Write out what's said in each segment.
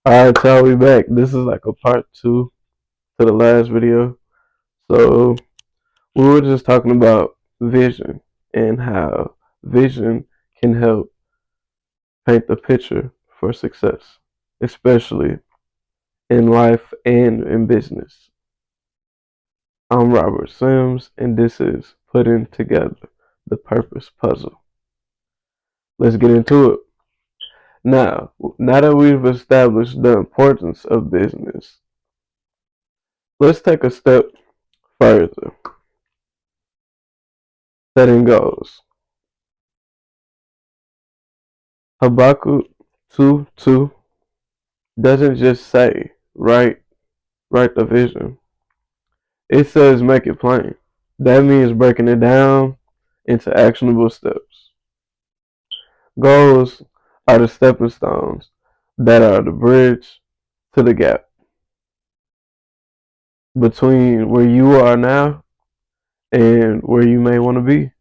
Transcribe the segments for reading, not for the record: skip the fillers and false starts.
Alright, y'all, we back. This is like a part two to the last video. So, we were just talking about vision and how vision can help paint the picture for success, especially in life and in business. I'm Robert Sims, and this is Putting Together the Purpose Puzzle. Let's get into it. Now that we've established the importance of business, let's take a step further. Setting goals. Habakkuk 2:2 doesn't just say write the vision. It says make it plain. That means breaking it down into actionable steps. Goals are the stepping stones that are the bridge to the gap between where you are now and where you may want to be.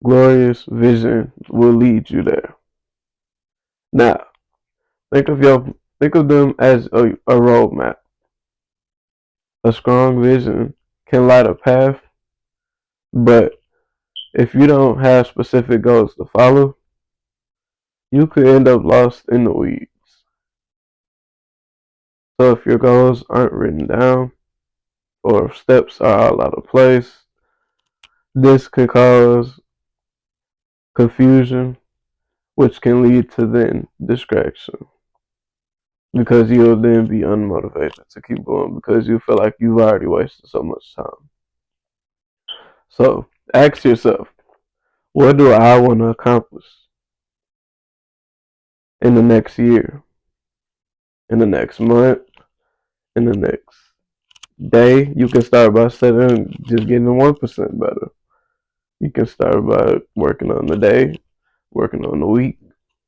Glorious vision will lead you there. Now, think of them as a roadmap. A strong vision can light a path, but if you don't have specific goals to follow, you could end up lost in the weeds. So if your goals aren't written down or if steps are all out of place, this can cause confusion, which can lead to then distraction because you'll then be unmotivated to keep going because you feel like you've already wasted so much time. So ask yourself, what do I want to accomplish in the next year, in the next month, in the next day? You can start by setting just getting 1% better. You can start by working on the day, working on the week,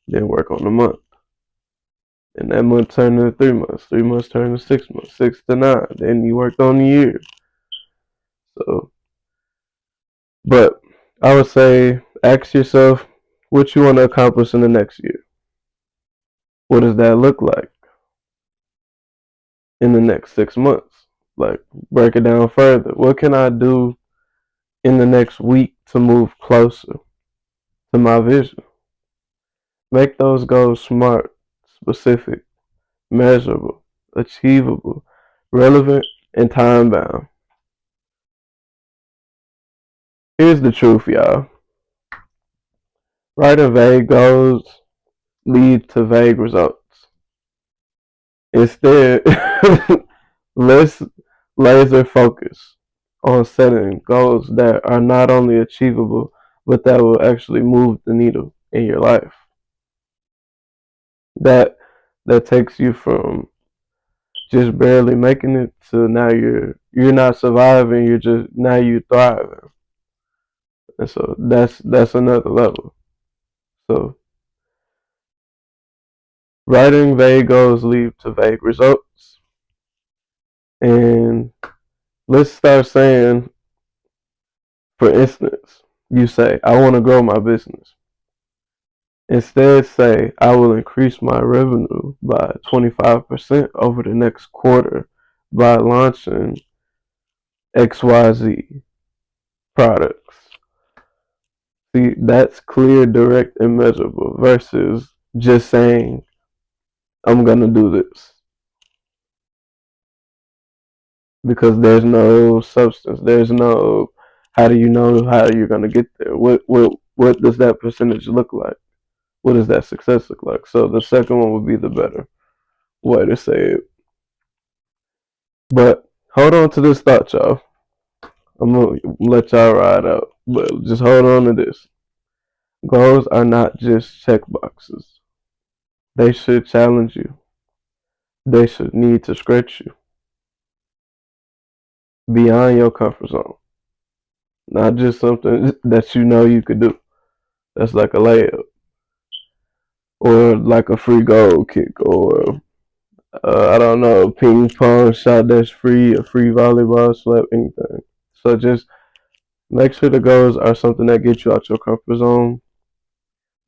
then work on the month. And that month turn into 3 months, 3 months turn to 6 months, 6 to 9. Then you worked on the year. So, but I would say ask yourself what you want to accomplish in the next year. What does that look like in the next 6 months? Like, break it down further. What can I do in the next week to move closer to my vision? Make those goals smart, specific, measurable, achievable, relevant, and time bound. Here's the truth, y'all. Writing vague goals lead to vague results. Instead, let's laser focus on setting goals that are not only achievable, but that will actually move the needle in your life. That that takes you from just barely making it to now you're not surviving, you're just now you thriving. And so that's another level. So writing vague goals lead to vague results. And let's start saying, for instance, you say, I want to grow my business. Instead, say, I will increase my revenue by 25% over the next quarter by launching XYZ products. See, that's clear, direct, and measurable versus just saying, I'm going to do this. Because there's no substance. There's no, how do you know how you're going to get there? What does that percentage look like? What does that success look like? So the second one would be the better way to say it. But hold on to this thought, y'all. I'm going to let y'all ride out. But just hold on to this. Goals are not just check boxes. They should challenge you. They should need to stretch you beyond your comfort zone. Not just something that you know you could do. That's like a layup. Or like a free goal kick. Or, I don't know, ping pong shot that's free. A free volleyball slap, anything. So just make sure the goals are something that gets you out your comfort zone.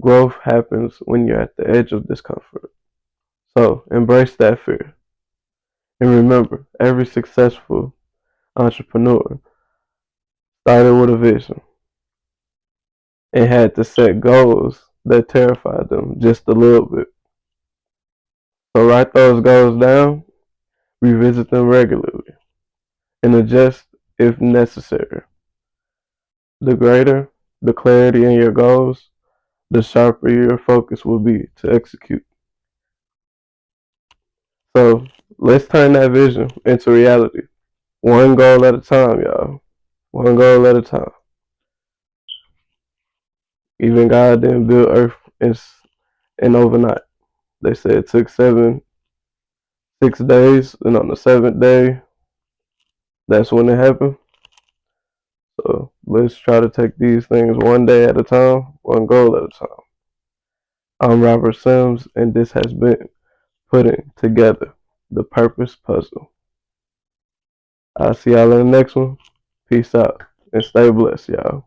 Growth happens when you're at the edge of discomfort. So embrace that fear. And remember, every successful entrepreneur started with a vision and had to set goals that terrified them just a little bit. So write those goals down, revisit them regularly, and adjust if necessary. The greater the clarity in your goals, the sharper your focus will be to execute. So let's turn that vision into reality. One goal at a time, y'all. One goal at a time. Even God didn't build earth in overnight. They said it took 6 days, and on the seventh day, that's when it happened. So let's try to take these things one day at a time, one goal at a time. I'm Robert Sims, and this has been Putting Together the Purpose Puzzle. I'll see y'all in the next one. Peace out and stay blessed, y'all.